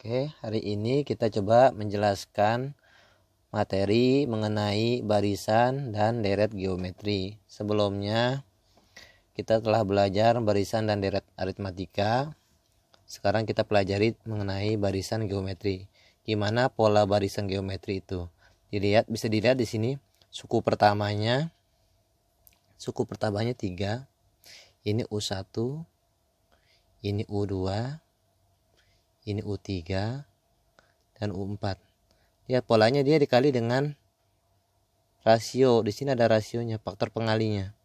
Oke, hari ini kita coba menjelaskan materi mengenai barisan dan deret geometri. Sebelumnya kita telah belajar barisan dan deret aritmatika. Sekarang kita pelajari mengenai barisan geometri. Gimana pola barisan geometri itu? Bisa dilihat di sini suku pertamanya 3. Ini U1, ini U2, ini U3 dan U4. Lihat polanya, dia dikali dengan rasio. Di sini ada rasionya, faktor pengalinya.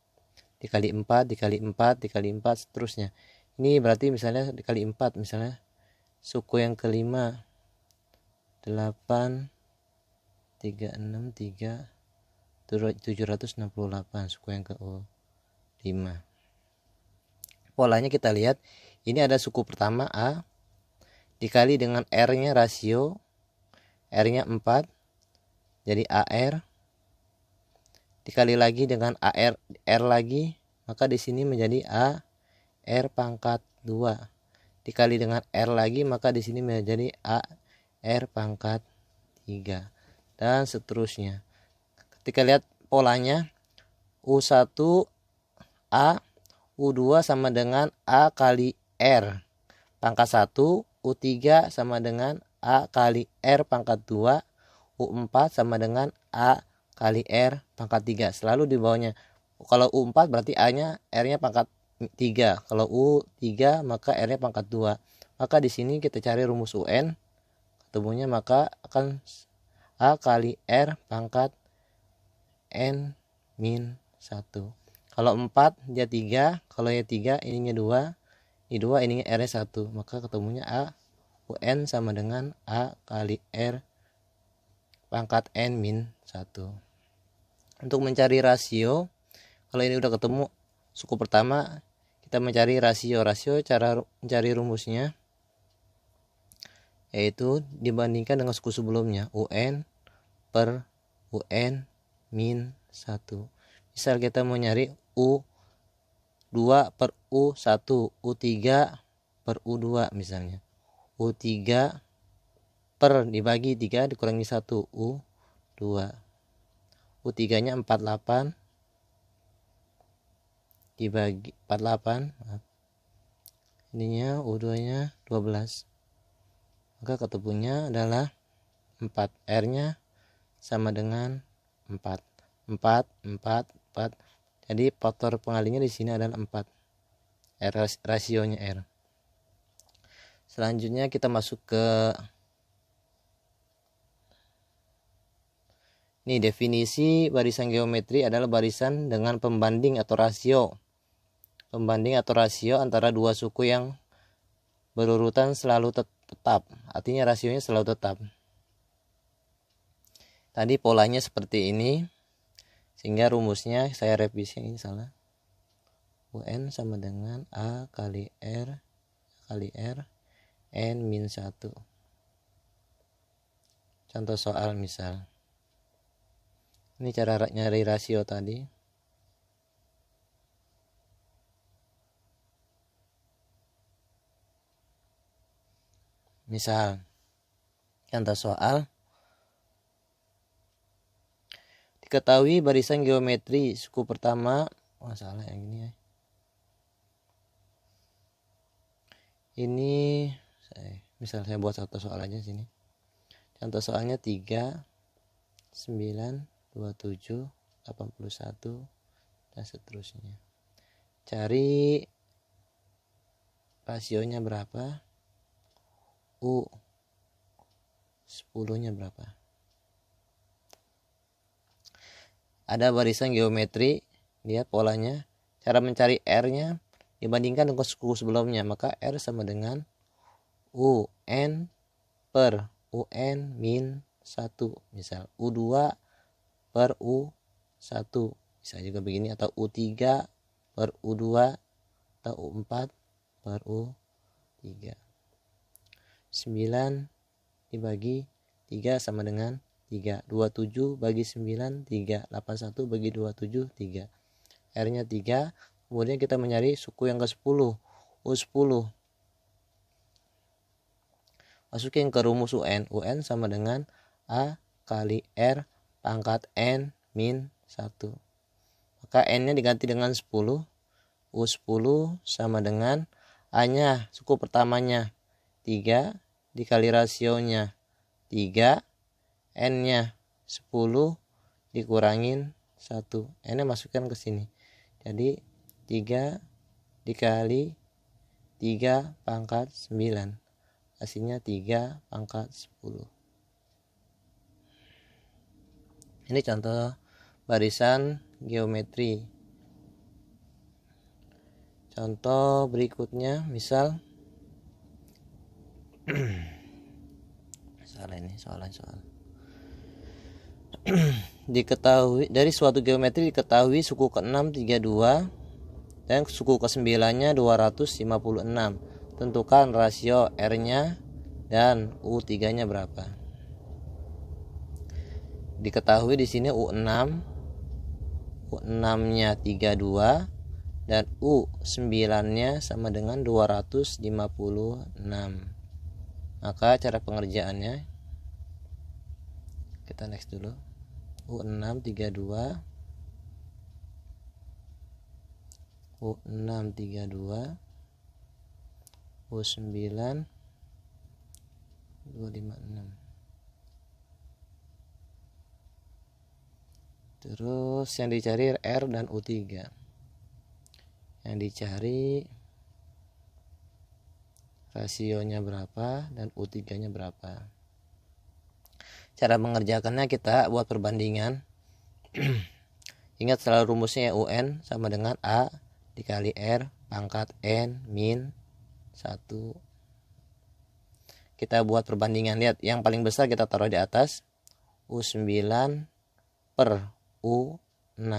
Dikali 4, dikali 4, dikali 4 seterusnya. Ini berarti misalnya dikali 4, misalnya suku yang kelima 8 3 6 3 768, suku yang ke-5. Polanya kita lihat, ini ada suku pertama A dikali dengan R-nya rasio, R-nya 4, jadi AR, dikali lagi dengan AR, R lagi, maka di sini menjadi AR pangkat 2. Dikali dengan R lagi, maka di sini menjadi AR pangkat 3. Dan seterusnya. Ketika lihat polanya, U1A, U2 sama dengan A kali R pangkat 1, U3 sama dengan A kali R pangkat 2, U4 sama dengan A kali R pangkat 3. Selalu di bawahnya. Kalau U4 berarti A-nya, R-nya pangkat 3. Kalau U3 maka R-nya pangkat 2. Maka di sini kita cari rumus UN. Ketemunya maka akan A kali R pangkat N min 1. Kalau 4 dia 3, kalau ya 3 ininya 2. Ini 2, ininya R-nya 1. Maka ketemunya A UN sama dengan A kali R pangkat N min 1. Untuk mencari rasio, kalau ini udah ketemu suku pertama, kita mencari rasio. Cara mencari rumusnya yaitu dibandingkan dengan suku sebelumnya, UN per UN min 1. Misal kita mau nyari U2 per U1, U3 per U2 misalnya. U3 per dibagi 3 dikurangi 1, U2. U3 nya 48 dibagi 48, ininya U2 nya 12. Maka ketemunya adalah 4. R nya sama dengan 4. 4, 4, 4. Jadi faktor pengalinya di sini adalah 4. R, rasionya R. Selanjutnya kita masuk ke ini, definisi barisan geometri adalah barisan dengan pembanding atau rasio. Pembanding atau rasio antara dua suku yang berurutan selalu tetap. Artinya rasionya selalu tetap. Tadi polanya seperti ini. Sehingga rumusnya saya revisi, ini salah. UN sama dengan A kali R N min 1. Contoh soal misal. Ini cara nyari rasio tadi. Misal, contoh soal. Diketahui barisan geometri suku pertama, salah yang ini ya. Ini misal saya buat satu soal aja sini. Contoh soalnya 3, 9, 27, 81 dan seterusnya. Cari rasionya berapa? U 10 nya berapa? Ada barisan geometri, lihat polanya. Cara mencari R-nya dibandingkan dengan suku sebelumnya, maka R sama dengan UN per UN min 1. Misal U2 per U1, bisa juga begini, atau U3 per U2 atau U4 per U3. 9 dibagi 3 sama dengan 3. 27 bagi 9, 3. 81 bagi 27, 3. R-nya 3. Kemudian kita mencari suku yang ke-10, U10. masukin ke rumus UN. UN sama dengan A kali R pangkat N min 1. Maka N nya diganti dengan 10. U10 sama dengan A nya suku pertamanya 3 dikali rasionya 3, N nya 10 dikurangin 1. N nya masukkan ke sini. Jadi 3 dikali 3 pangkat 9. Hasilnya 3 pangkat 10. Ini contoh barisan geometri. Contoh berikutnya misal soal diketahui dari suatu geometri diketahui suku ke-6 32 dan suku ke-9-nya 256. Tentukan rasio R-nya dan U3-nya berapa. Diketahui di sini U6-nya 32 dan U9-nya sama dengan 256. Maka cara pengerjaannya kita next dulu. U6 32 U6 32 U9 256. Terus yang dicari R dan U3. Yang dicari rasionya berapa dan U3-nya berapa. Cara mengerjakannya kita buat perbandingan. Ingat selalu rumusnya UN sama dengan A dikali R pangkat N min 1. Kita buat perbandingan. Lihat yang paling besar kita taruh di atas. U9 per U6.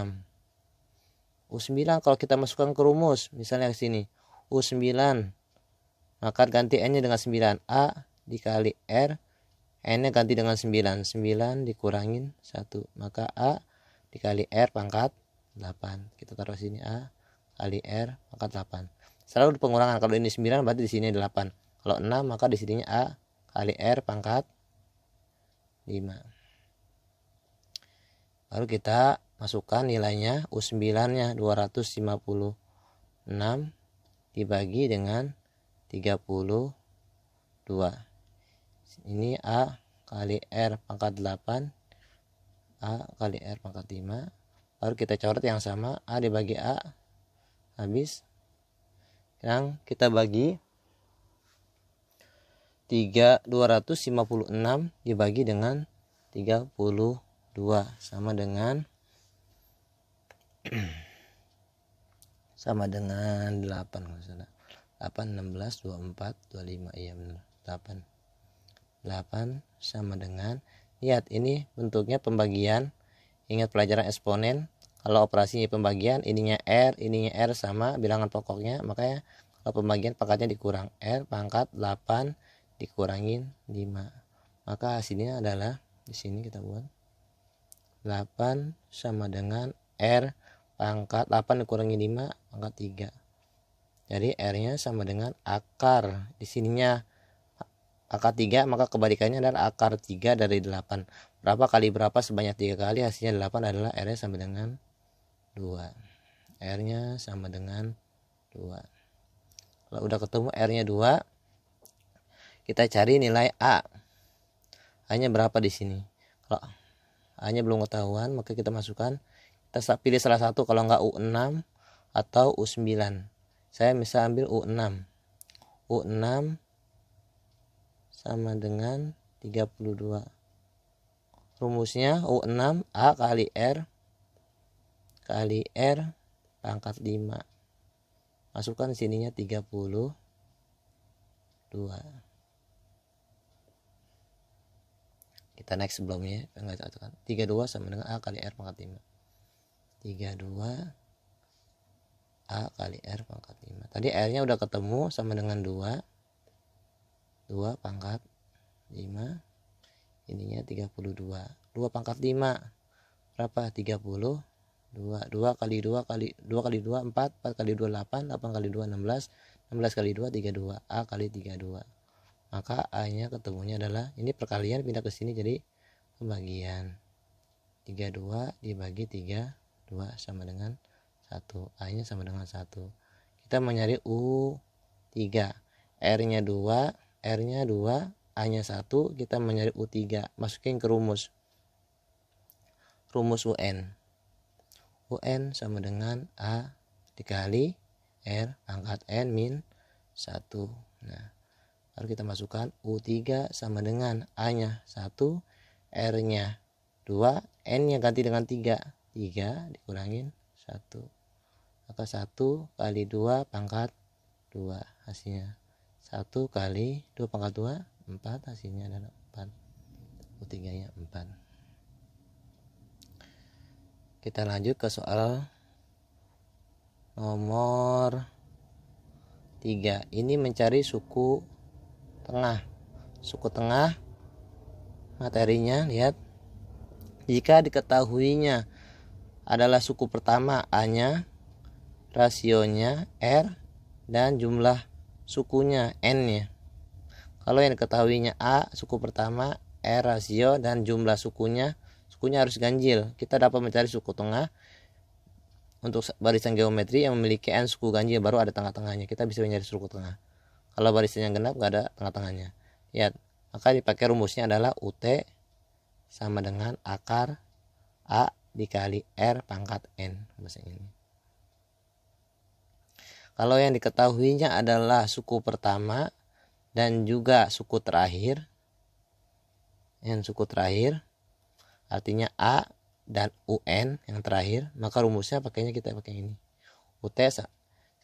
U9 kalau kita masukkan ke rumus, misalnya ke sini U9, maka ganti N-nya dengan 9. A dikali R, N-nya ganti dengan 9. 9 dikurangin 1. Maka A dikali R pangkat 8. Kita taruh sini A kali R pangkat 8. Selalu pengurangan. Kalau ini 9 berarti di sini 8. Kalau 6 maka di sininya A kali R pangkat 5. Baru kita masukkan nilainya. U9-nya 256 dibagi dengan 32. Ini A kali R pangkat 8, A kali R pangkat 5. Baru kita coret yang sama, A dibagi A habis. Sekarang kita bagi 256 dibagi dengan 32 sama dengan 8 kalau salah. 8 16 24 25. Iya benar. 8 sama dengan, lihat ini bentuknya pembagian. Ingat pelajaran eksponen, kalau operasinya pembagian, ininya R sama bilangan pokoknya, makanya kalau pembagian pangkatnya dikurang. R pangkat 8 dikurangin 5. Maka hasilnya adalah di sini kita buat 8 sama dengan R pangkat 8 dikurangi 5 pangkat 3. Jadi R-nya sama dengan akar. Di sininya akar 3, maka kebalikannya adalah akar 3 dari 8. Berapa kali berapa sebanyak 3 kali, hasilnya 8 adalah R-nya sama dengan 2. R-nya sama dengan 2. Kalau udah ketemu R-nya 2, kita cari nilai A. A-nya berapa di sini? Kalau A-nya belum ketahuan, maka kita masukkan. Kita pilih salah satu, kalau enggak U6 atau U9. Saya bisa ambil U6. U6 sama dengan 32. Rumusnya U6 A kali R pangkat 5. Masukkan sininya 32. Kita next sebelumnya, enggak cocok. 32 sama dengan A kali R pangkat 5. 32 A kali R pangkat 5. Tadi R-nya udah ketemu sama dengan 2 pangkat 5. Ininya 32. 2 pangkat 5 berapa? 32. 2 kali 2 kali 2 kali 2 4, 4 kali 2 8, 8 kali 2 16, 16 kali 2 32. A kali 32. maka A-nya ketemunya adalah ini perkalian pindah ke sini jadi pembagian. 32 dibagi 32 sama dengan 1. A-nya sama dengan 1. Kita mencari U3. R-nya 2, R-nya 2, A-nya 1, kita mencari U3. Masukin ke rumus. Rumus UN. UN sama dengan A dikali R pangkat N min 1. Nah, lalu kita masukkan U3 sama dengan A-nya 1, R-nya 2, N-nya ganti dengan 3. 3 dikurangin 1. Maka 1 kali 2 pangkat 2 hasilnya. 1 kali 2 pangkat 2, 4, hasilnya adalah 4. U3-nya 4. Kita lanjut ke soal nomor 3. Ini mencari suku tengah. Suku tengah materinya, lihat. Jika diketahuinya adalah suku pertama A-nya, rasionya R, dan jumlah sukunya N-nya. Kalau yang diketahuinya A suku pertama, R rasio, dan jumlah sukunya harus ganjil. Kita dapat mencari suku tengah untuk barisan geometri yang memiliki N suku ganjil, baru ada tengah-tengahnya. Kita bisa mencari suku tengah. Kalau barisan yang genap gak ada tengah-tengahnya. Lihat, maka dipakai rumusnya adalah UT sama dengan akar A dikali R pangkat N. Bahasa ini. Kalau yang diketahuinya adalah suku pertama dan juga suku terakhir, yang suku terakhir artinya A dan UN yang terakhir, maka rumusnya kita pakai ini. UT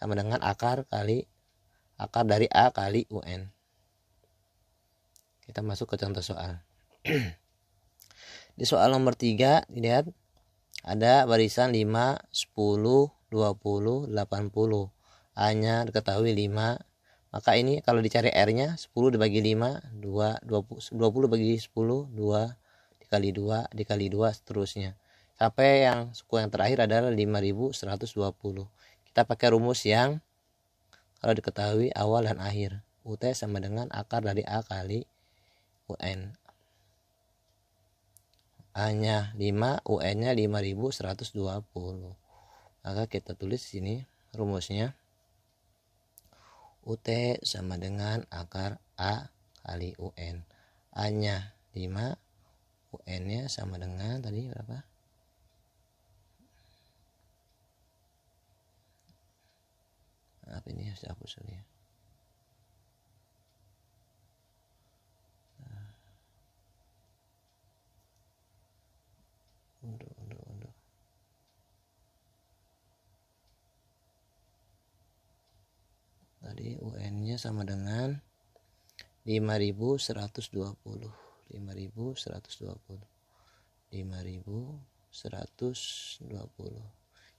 sama dengan akar dari A kali UN. Kita masuk ke contoh soal. Di soal nomor 3, lihat ada barisan 5, 10, 20, 80. A-nya diketahui 5. Maka ini kalau dicari R-nya 10 dibagi 5, 2, 20 bagi 10, 2 dikali 2 dikali 2 seterusnya. Sampai yang suku yang terakhir adalah 5120. Kita pakai rumus yang kalau diketahui awal dan akhir. UT sama dengan akar dari A kali UN. A-nya 5, UN-nya 5120. Maka kita tulis sini rumusnya. UT sama dengan akar A kali UN. A-nya 5, UN-nya sama dengan tadi berapa? Apa ini harus dihapus dulu ya. Unduh. Tadi UN-nya sama dengan 5120. 5120.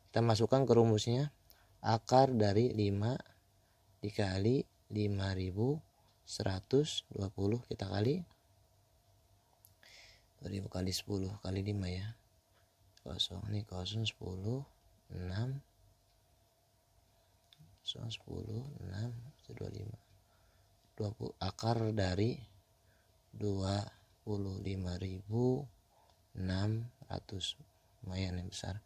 Kita masukkan ke rumusnya. Akar dari 5 dikali 5120 kita kali 2000 kali 10 kali 5 ya. Kosong nih, 0 10 6 0 10 6 25. 20 akar dari 25.600. Lumayan yang besar.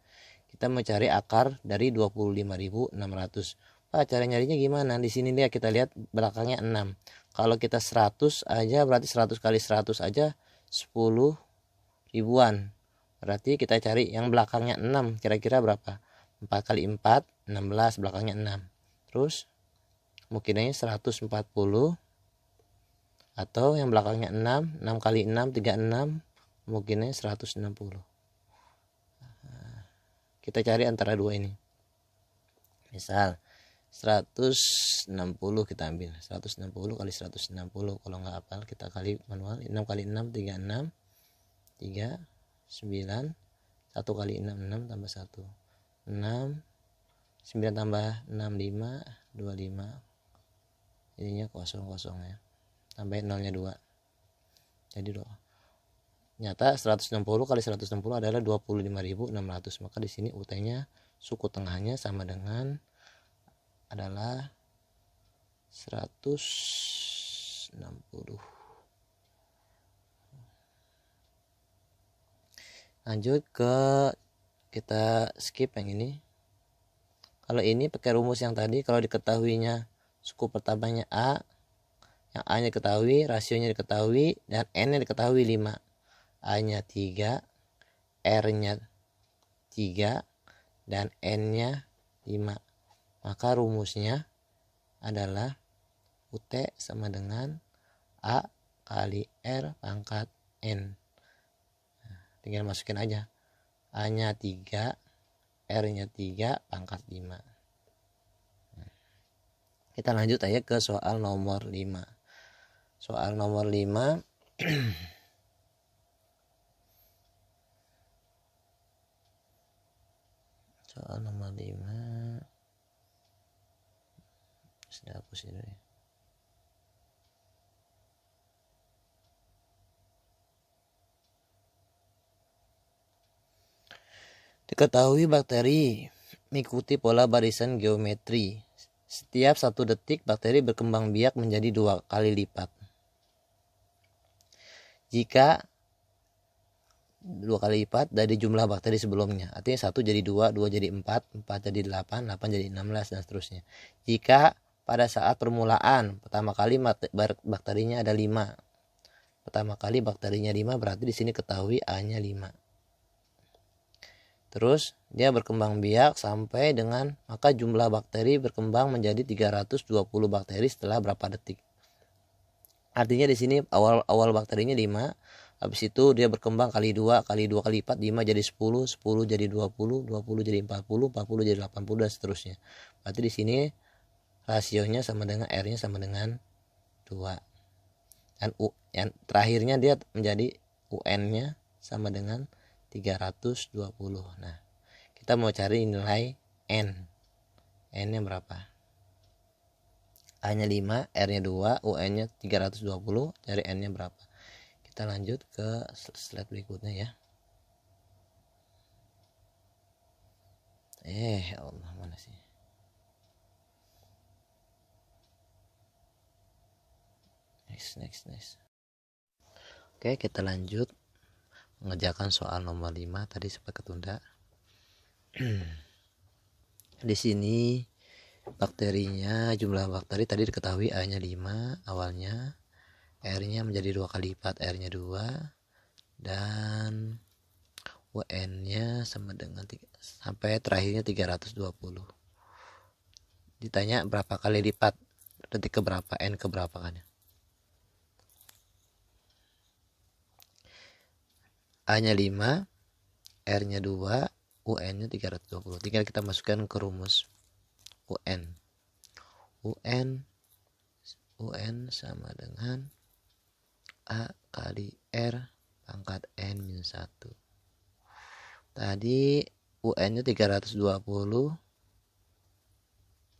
Kita mencari akar dari 25.600. Pak, cara nyarinya gimana? Di sini lihat, kita lihat belakangnya 6. Kalau kita 100 aja berarti 100 kali 100 aja 10 ribuan. Berarti kita cari yang belakangnya 6, kira-kira berapa? 4 kali 4 16, belakangnya 6. Terus mungkinnya 140, atau yang belakangnya 6, 6 kali 6 36, mungkinnya 160. Kita cari antara dua ini. Misal 160 kita ambil. 160 kali 160. Kalau nggak hafal kita kali manual. 6 kali 6 36. 3 9. 1 kali 6 6 tambah 1. 6 9 tambah 6 5 25. Ininya kosong ya. Tambahin nolnya 2. Jadi nyata 160 kali 160 adalah 25.600. Maka di sini UT-nya suku tengahnya sama dengan adalah 160 260. Lanjut ke, kita skip yang ini. Kalau ini pakai rumus yang tadi, kalau diketahuinya suku pertamanya A, yang A nya diketahui, rasionya diketahui, dan N nya diketahui 5. A nya 3, R nya 3, dan N nya 5. Maka rumusnya adalah UT sama dengan A kali R pangkat N. Nah, tinggal masukin aja. A nya 3, R nya 3 pangkat 5. Kita lanjut aja ke soal nomor 5. Soal nomor 5. Soal nomor 5. Sudah hapus ini. Diketahui bakteri mengikuti pola barisan geometri. Setiap 1 detik bakteri berkembang biak menjadi 2 kali lipat. Jika 2 kali lipat dari jumlah bakteri sebelumnya. Artinya 1 jadi 2, 2 jadi 4, 4 jadi 8, 8 jadi 16, dan seterusnya. Jika pada saat permulaan pertama kali bakterinya ada 5. Pertama kali bakterinya 5, berarti di sini ketahui A-nya 5. Terus dia berkembang biak sampai dengan, maka jumlah bakteri berkembang menjadi 320 bakteri setelah berapa detik. Artinya di sini awal bakterinya 5, habis itu dia berkembang kali 2 kali lipat, 5 jadi 10, 10 jadi 20, 20 jadi 40, 40 jadi 80, dan seterusnya. Berarti di sini rasionya sama dengan R-nya sama dengan 2. Dan yang terakhirnya dia menjadi UN-nya sama dengan 320. Nah, kita mau cari nilai N. N-nya berapa? A-nya 5, R-nya 2, UN-nya 320, cari N-nya berapa? Kita lanjut ke slide berikutnya ya. Allah, mana sih? Next. Oke, kita lanjut mengerjakan soal nomor 5 tadi sempat ketunda. Di sini bakterinya, jumlah bakteri tadi diketahui A-nya 5 awalnya, R-nya menjadi 2 kali lipat, R-nya 2, dan UN-nya sama dengan 3, sampai terakhirnya 320. Ditanya berapa kali lipat, detik ke berapa, N ke berapa kan? A-nya 5, R-nya 2, UN-nya 320. Tinggal kita masukkan ke rumus UN. UN sama dengan A kali R pangkat N-1. Tadi UN-nya 320.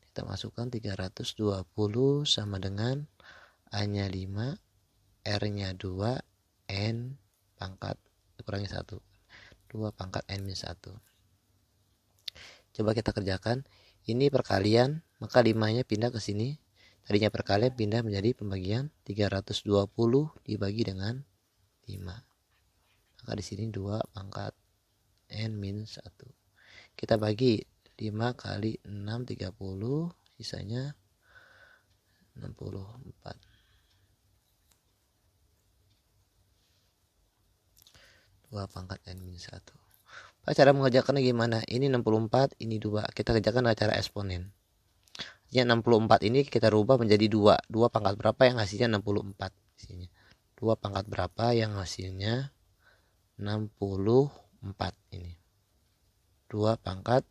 Kita masukkan 320 sama dengan A-nya 5, R-nya 2, N pangkat kurangi 1. 2 pangkat N-1. Coba kita kerjakan. Ini perkalian, maka 5-nya pindah ke sini. Tadinya perkalian pindah menjadi pembagian, 320 dibagi dengan 5. Maka di sini 2 pangkat N-1. Kita bagi 5 kali 6, 30, sisanya 64. 2 pangkat N-1. Cara mengerjakannya gimana? Ini 64, ini 2. Kita kerjakan dengan cara eksponen. Artinya 64 ini kita rubah menjadi 2. 2 pangkat berapa yang hasilnya 64? Isinya 2 pangkat berapa yang hasilnya 64 ini. 2 pangkat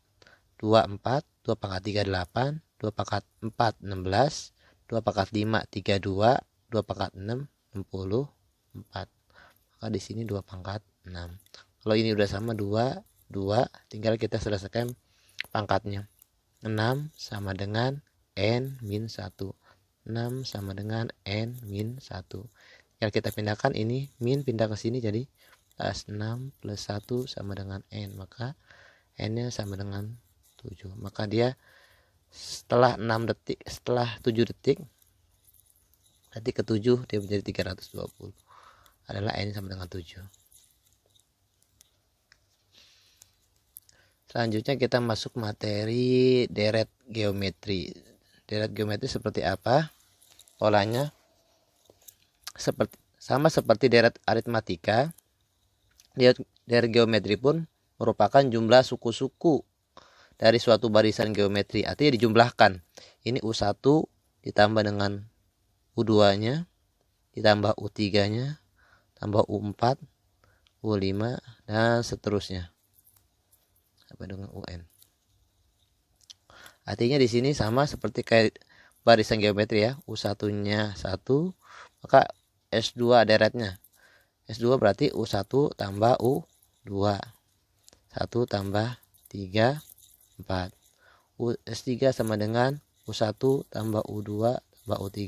24, 2 pangkat 3 8, 2 pangkat 4 16, 2 pangkat 5 32, 2 pangkat 6 64. Maka di sini 2 pangkat 6. Kalau ini udah sama 2, tinggal kita selesaikan pangkatnya. 6 sama dengan N-1. 6 sama dengan N-1. Tinggal kita pindahkan ini, min pindah ke sini jadi plus 6 plus 1 sama dengan N. Maka N-nya sama dengan 7. Maka dia setelah 7 detik Nanti ke 7 dia menjadi 320 adalah N sama dengan 7. Selanjutnya kita masuk materi deret geometri. Deret geometri seperti apa? Polanya sama seperti deret aritmatika. Deret geometri pun merupakan jumlah suku-suku dari suatu barisan geometri. Artinya dijumlahkan. Ini U1 ditambah dengan U2-nya, ditambah U3-nya, tambah U4, U5, dan seterusnya sampai dengan UN. Artinya di sini sama seperti kayak barisan geometri ya. U1-nya 1, maka S2 deretnya. S2 berarti U1 tambah U2. 1 tambah 3, 4. S3 sama dengan U1 tambah U2 tambah U3.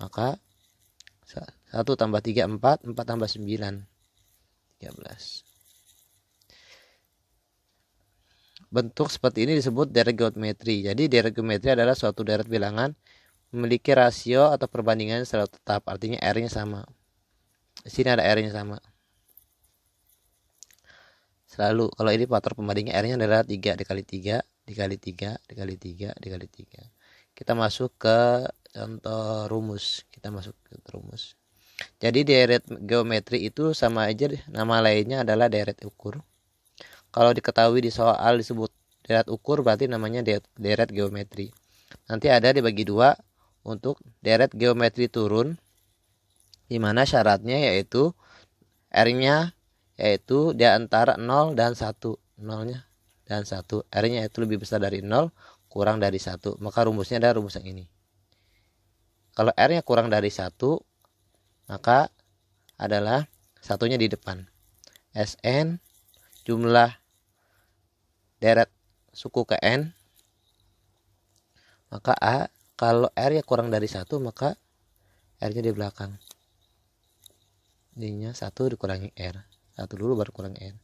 Maka 1 tambah 3, 4. 4 tambah 9, 13. Bentuk seperti ini disebut deret geometri. Jadi deret geometri adalah suatu deret bilangan memiliki rasio atau perbandingan selalu tetap. Artinya R-nya sama. Di sini ada R-nya sama. Selalu kalau ini faktor pembandingnya R-nya adalah 3 dikali 3 dikali 3 dikali 3 dikali 3. Kita masuk ke contoh rumus. Jadi deret geometri itu sama aja, nama lainnya adalah deret ukur. Kalau diketahui di soal disebut deret ukur, berarti namanya deret geometri. Nanti ada dibagi 2 untuk deret geometri turun, di mana syaratnya yaitu R-nya yaitu di antara 0 dan 1. 0-nya dan 1. R-nya itu lebih besar dari 0, kurang dari 1. Maka rumusnya adalah rumus yang ini. Kalau R-nya kurang dari 1, maka adalah satunya di depan. Sn jumlah deret suku ke N. Maka A, kalau R-nya kurang dari 1, maka R-nya di belakang. Ininya 1 dikurangi R. 1 dulu baru kurang R.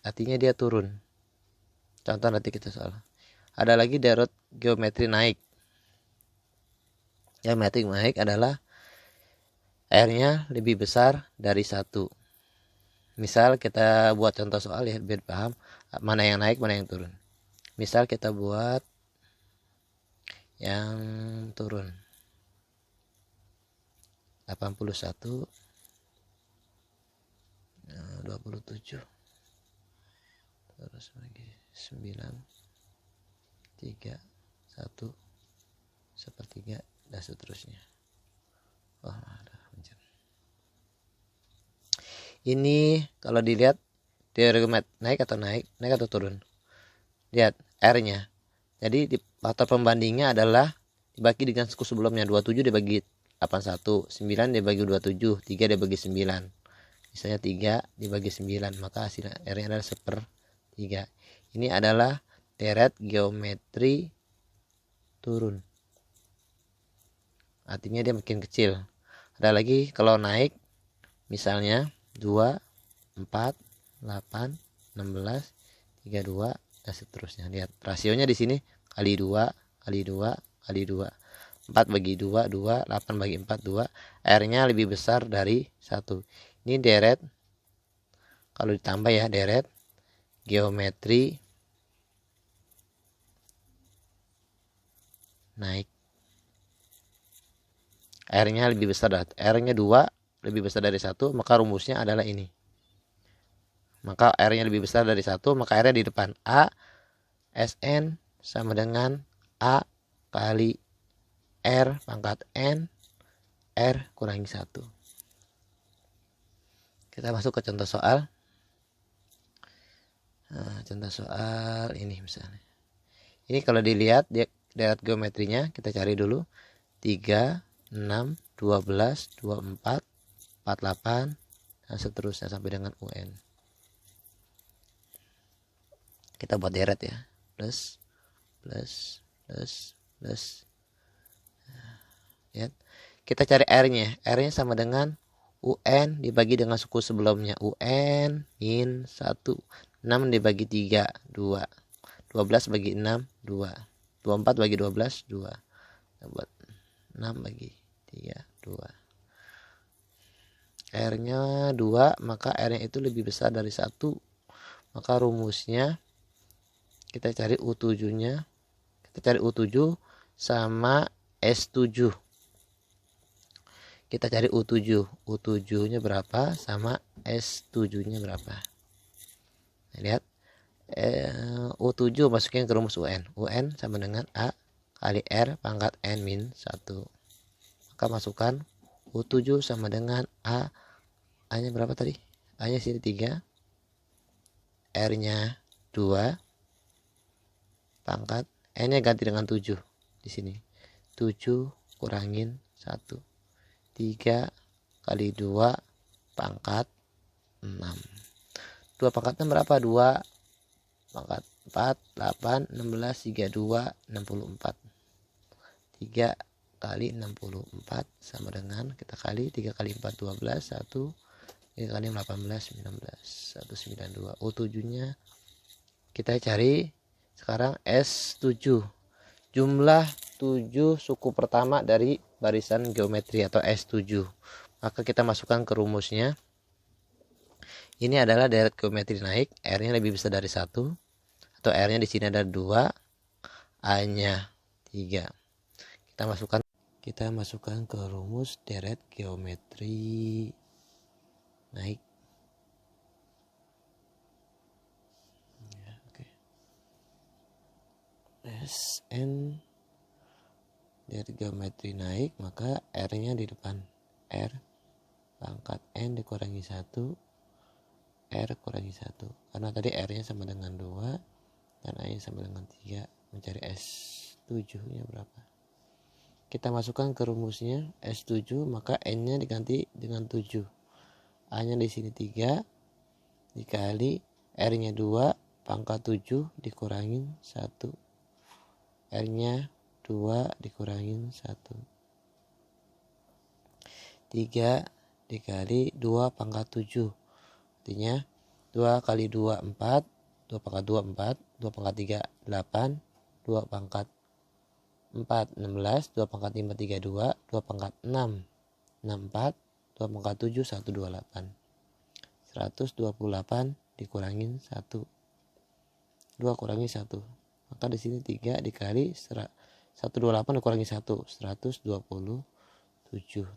Artinya dia turun. Contoh nanti kita soal. Ada lagi deret geometri naik. Geometri naik adalah R-nya lebih besar dari 1. Misal kita buat contoh soal ya biar paham mana yang naik mana yang turun. Misal kita buat yang turun 81 27 terus lagi 9 3 1 sepertiga dan seterusnya. Ini kalau dilihat deret naik atau turun. Lihat R-nya. Jadi di faktor pembandingnya adalah dibagi dengan suku sebelumnya. 27 dibagi 81, 9 dibagi 27, 3 dibagi 9. Misalnya 3 dibagi 9, maka hasil R-nya adalah 1/3. Ini adalah deret geometri turun. Artinya dia makin kecil. Ada lagi kalau naik, misalnya 2, 4, 8, 16, 32, dan seterusnya. Lihat rasionya di sini kali 2, kali 2, kali 2. 4 bagi 2, 2. 8 bagi 4, 2. R-nya lebih besar dari 1. Ini deret, kalau ditambah ya, deret geometri naik. R-nya lebih besar, R-nya 2 lebih besar dari 1, maka rumusnya adalah ini. Maka R-nya lebih besar dari 1, maka R-nya di depan. A Sn sama dengan A kali R pangkat N, R kurangi 1. Kita masuk ke contoh soal. Nah, contoh soal ini misalnya. Ini kalau dilihat deret geometrinya, kita cari dulu. 3, 6, 12, 24, 48, dan seterusnya sampai dengan UN. Kita buat deret ya. Plus. Ya. Kita cari R-nya. R-nya sama dengan UN dibagi dengan suku sebelumnya. UN min 1. 6 dibagi 3, 2. 12 bagi 6, 2. 24 bagi 12, 2. Kita buat 6 bagi 3, 2. R-nya 2, maka R-nya itu lebih besar dari 1. Maka rumusnya kita cari U7-nya. Kita cari U7 sama S7. Kita cari U7. U7-nya berapa sama S7-nya berapa. Nah, lihat. U7 masukin ke rumus UN. UN sama dengan A kali R pangkat N min 1. Maka masukkan U7 sama dengan A. A-nya berapa tadi? A-nya sini 3. R-nya 2. Pangkat N-nya ganti dengan 7 di sini. 7 kurangin 1. 3 kali 2 pangkat 6. 2 pangkat 6 berapa? 2 pangkat 4, 8, 16, 32, 64. 3 kali 64 sama dengan, kita kali 3 kali 4, 12, 1, 3 kali 18, 19, 192. U7-nya kita cari sekarang S7. Jumlah 7 suku pertama dari barisan geometri atau S7. Maka kita masukkan ke rumusnya. Ini adalah deret geometri naik, R-nya lebih besar dari 1, atau R-nya di sini ada 2, A-nya 3. Kita masukkan ke rumus deret geometri naik. Ya, oke. Sn deret geometri naik, maka R-nya di depan. R pangkat N dikurangi 1, R kurangi 1. Karena tadi R-nya sama dengan 2 dan A-nya sama dengan 3. Mencari S7-nya berapa? Kita masukkan ke rumusnya S7, maka N-nya diganti dengan 7. A-nya di sini 3 dikali R-nya 2 pangkat 7 dikurangin 1. R-nya 2 dikurangin 1. 3 dikali 2 pangkat 7. Artinya 2 kali 2 4, 2 pangkat 2 4, 2 pangkat 3 8, 2 pangkat 4 16, 2 pangkat 5 32, 2 pangkat 6 64, 2 pangkat 7 128. 128 dikurangin 1. 2 kurangi 1. Maka di sini 3 dikali 128 dikurangi 1, 127.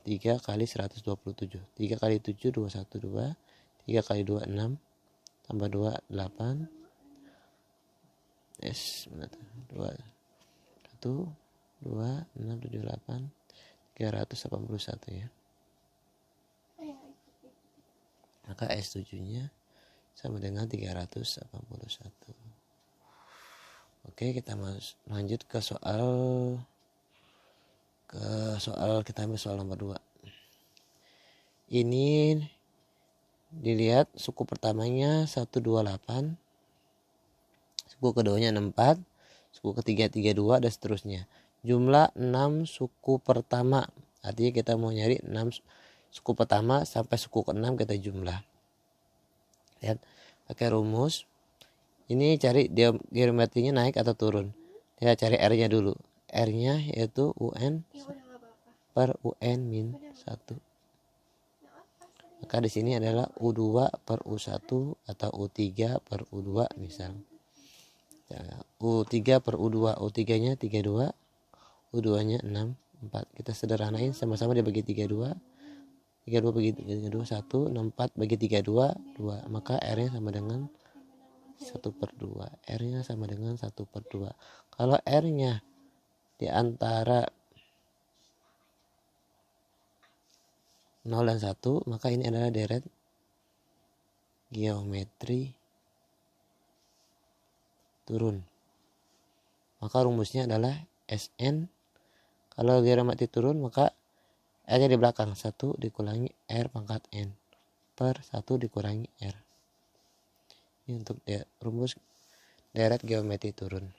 3 kali 127. 3 kali 7 212. 3 kali 2 6 tambah 2 8. S 2 1 2 6 7 8 381 ya. Maka S7-nya sama dengan 381. Oke, kita lanjut ke soal kita ambil soal nomor 2. Ini dilihat suku pertamanya 128, suku keduanya 64, suku ketiga 32 dan seterusnya. Jumlah 6 suku pertama. Artinya kita mau nyari 6 suku pertama sampai suku ke-6 kita jumlah. Lihat pakai rumus. Ini cari geometrinya naik atau turun. Kita cari R-nya dulu. R-nya yaitu UN per UN min 1. Maka di sini adalah U2 per U1 atau U3 per U2 misal. U3 per U2, U3-nya 32, U2-nya 64. Kita sederhanain, sama-sama dibagi 32. 32 bagi 32 1, 64 bagi 32 2. Maka R-nya sama dengan 1/2. R-nya sama dengan 1/2. Kalau R-nya di antara 0 dan 1, maka ini adalah deret geometri turun. Maka rumusnya adalah Sn. Kalau geometri turun, maka R-nya di belakang 1 dikurangi R pangkat N per 1 dikurangi R. Ini untuk rumus deret geometri turun.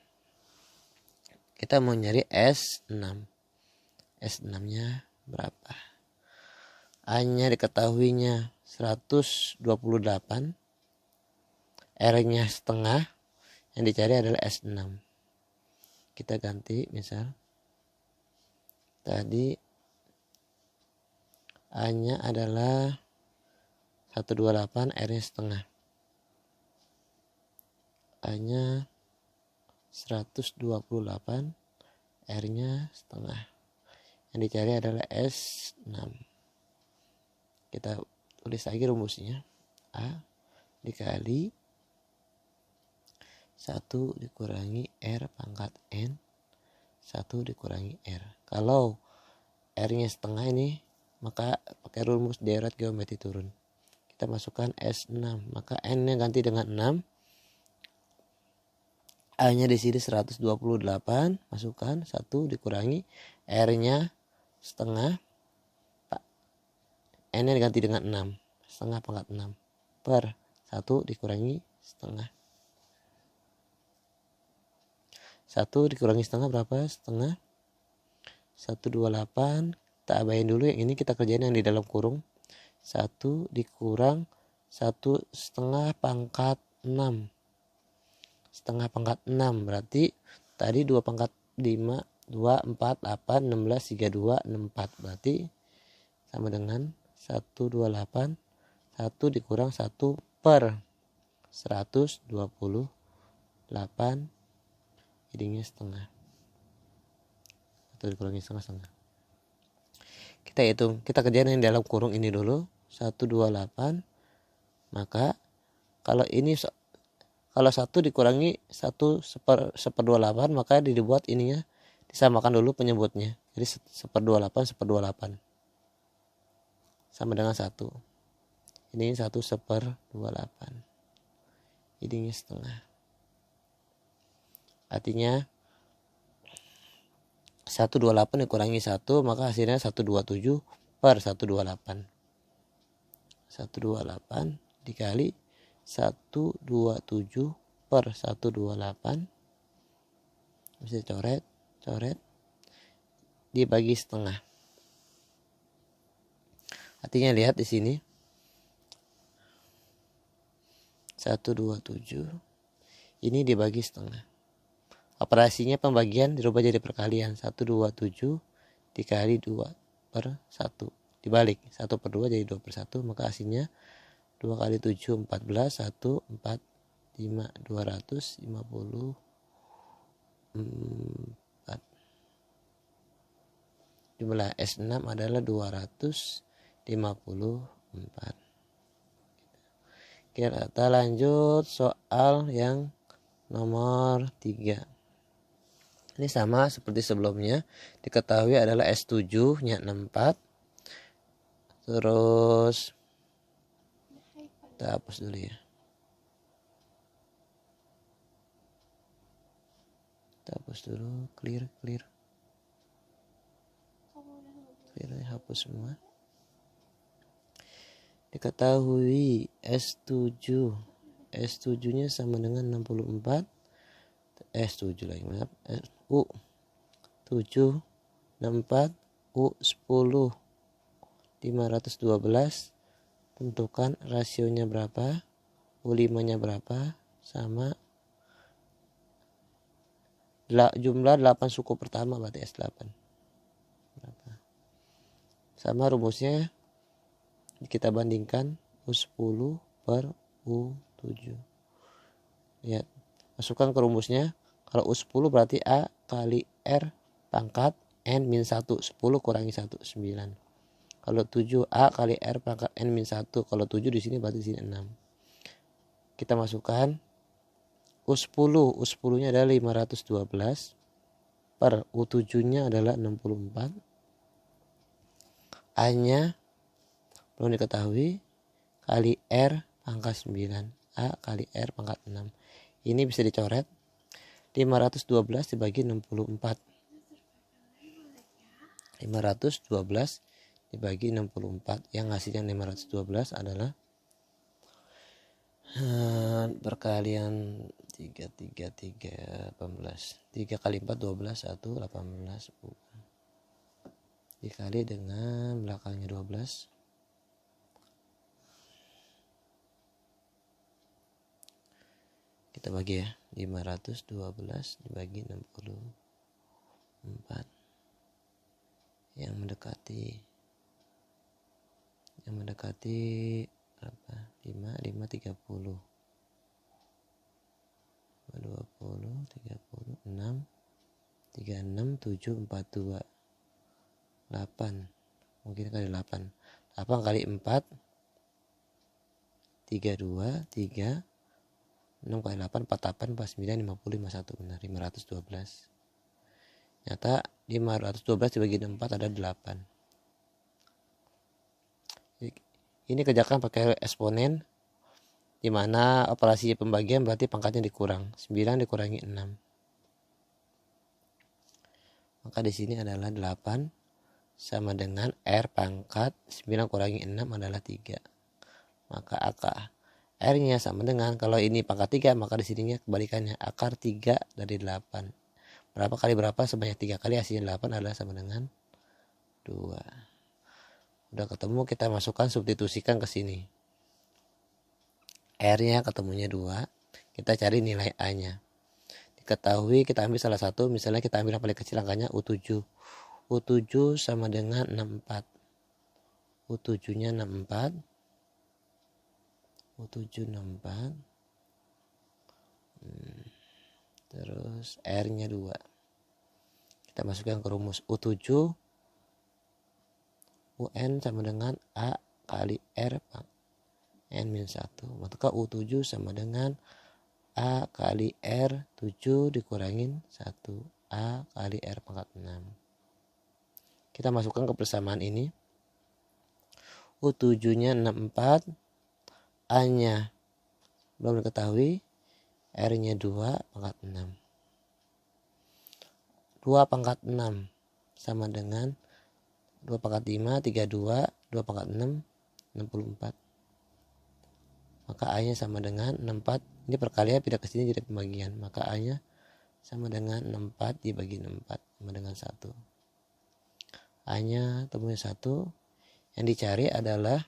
Kita mau nyari S6. S6-nya berapa? A-nya diketahuinya 128. R-nya setengah. Yang dicari adalah S6. Kita ganti misal Tadi A-nya adalah 128, R-nya setengah. A-nya 128, R-nya setengah. Yang dicari adalah S6. Kita tulis lagi rumusnya. A dikali 1 dikurangi R pangkat N, 1 dikurangi R. Kalau R-nya setengah ini, maka pakai rumus deret geometri turun. Kita masukkan S6, maka N-nya ganti dengan 6. A-nya di sini 128, masukkan 1 dikurangi R-nya setengah. N-nya diganti dengan 6, setengah pangkat 6 per 1 dikurangi setengah. 1 dikurangi setengah berapa? Setengah 128. Kita abain dulu yang ini, kita kerjain yang di dalam kurung. 1 dikurang 1 setengah pangkat 6. Setengah pangkat 6 berarti tadi 2 pangkat 5, 2, 4, 8, 16, 32, 64. Berarti sama dengan 128. 1 dikurang 1 per 128, jadinya setengah. 1 dikurangi setengah. Kita hitung, kita kerjain yang dalam kurung ini dulu. 128, maka kalau ini, kalau 1 dikurangi 1 1/28, maka dibuat ininya, disamakan dulu penyebutnya. Jadi 1/28 sama dengan 1. Ini 1/28, jadinya setengah. Artinya 128 dikurangi 1, maka hasilnya 127 per 128. 128 dikali 127 per 128. Bisa coret dibagi setengah. Artinya lihat di sini 127 ini dibagi setengah. Operasinya pembagian dirubah jadi perkalian. 127 dikali 2 per 1. Dibalik 1 per 2 jadi 2 per 1. Maka hasilnya 2 kali 7 14, 1 4 5 254. Jumlah S6 adalah 254. Kita lanjut soal yang nomor 3. Ini sama seperti sebelumnya. Diketahui adalah S7 nya 64. Terus kita hapus dulu ya. Kita hapus dulu, clear, hapus semua. Diketahui S7 nya sama dengan 64. S7 lagi, maaf. U7 64, U10 512. Tentukan rasionya berapa, U5 nya berapa, sama jumlah 8 suku pertama, berarti S8 berapa. Sama rumusnya kita bandingkan U10 per U7. Lihat, masukkan ke rumusnya. Kalau U10 berarti A kali R pangkat N-1. 10 kurangi 1, 9. Kalau 7 A kali R pangkat N-1. Kalau 7 di sini berarti di sini 6. Kita masukkan U10. U10 nya adalah 512 per U7 nya adalah 64. A nya belum diketahui, kali R pangkat 9. A kali R pangkat 6. Ini bisa dicoret. 512 dibagi 64. 512 dibagi 64. Yang hasilnya 512 adalah perkalian 3 18. 3 kali 4 12, 1 18. Dikali dengan belakangnya 12. Kita bagi ya, 512 dibagi 64. yang mendekati berapa? 5 30 20 30 6 36 7 42 8, mungkin kali 8 kali 4 32 3 6 kali 8 48 49 50 51, benar 512. Nyata 512 dibagi 4 ada 8. Ini kerjakan pakai eksponen, di mana operasi pembagian berarti pangkatnya dikurang. 9 dikurangi 6. Maka di sini adalah 8 sama dengan R pangkat 9 kurangi 6 adalah 3. Maka R-nya sama dengan, kalau ini pangkat 3, maka di sininya kebalikannya, akar 3 dari 8. Berapa kali berapa? Sebanyak 3 kali, hasilnya 8 adalah sama dengan 2. Udah ketemu, kita masukkan, substitusikan ke sini. R-nya ketemunya 2. Kita cari nilai A-nya. Diketahui kita ambil salah satu, misalnya kita ambil yang paling kecil angkanya U7. U7 sama dengan 64. U7-nya 64. U7 64. Terus R-nya 2. Kita masukkan ke rumus U7 UN sama dengan A kali R N-1. Maka U7 sama dengan A kali R 7 dikurangin 1. A kali R pangkat 6. Kita masukkan ke persamaan ini. U7-nya 64. A-nya belum diketahui. R-nya 2 pangkat 6. 2 pangkat 6 sama dengan 2 pangkat 5, 32, 2 pangkat 6, 64. Maka A-nya sama dengan 64. Ini perkalian pindah ke sini jadi pembagian. Maka A-nya sama dengan 64 dibagi 64 sama dengan 1. A-nya temunya 1. Yang dicari adalah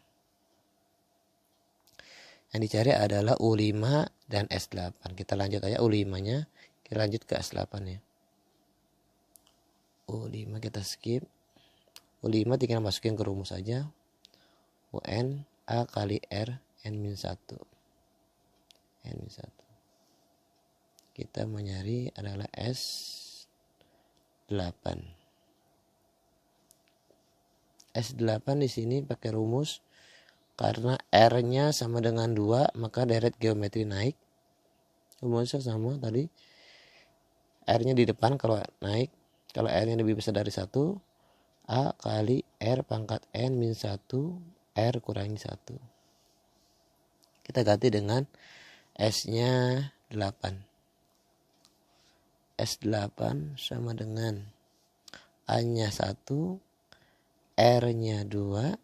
U5 dan S8. Kita lanjut aja U5-nya. Kita lanjut ke S8 ya. U5 kita skip. U5 tinggal masukin ke rumus aja. UN A kali R N-1. N-1. Kita mencari adalah S8. S8 di sini pakai rumus, karena R-nya sama dengan 2, maka deret geometri naik. Rumusnya sama tadi. R-nya di depan kalau naik. Kalau R-nya lebih besar dari 1, A kali R pangkat N-1 R kurangi 1. Kita ganti dengan S-nya 8. S8 sama dengan A-nya 1, R-nya 2,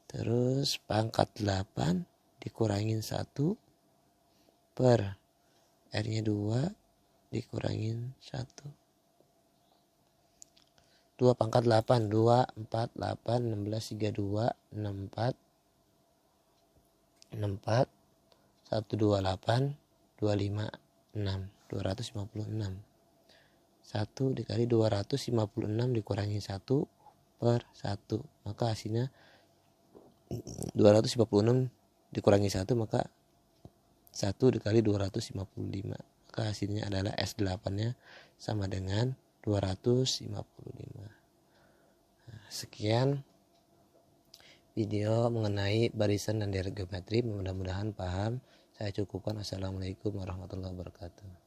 terus pangkat 8 dikurangin 1 per R-nya 2 dikurangin 1. 2 pangkat 8, 2, 4, 8, 16, 32, 64, 64, 128, 25, 6, 256. 1 dikali 256 dikurangi 1 per 1. Maka hasilnya 256 dikurangi 1, maka 1 dikali 255. Maka hasilnya adalah S8-nya sama dengan 255. Sekian video mengenai barisan dan deret geometri. Mudah-mudahan paham. Saya cukupkan. Assalamualaikum warahmatullahi wabarakatuh.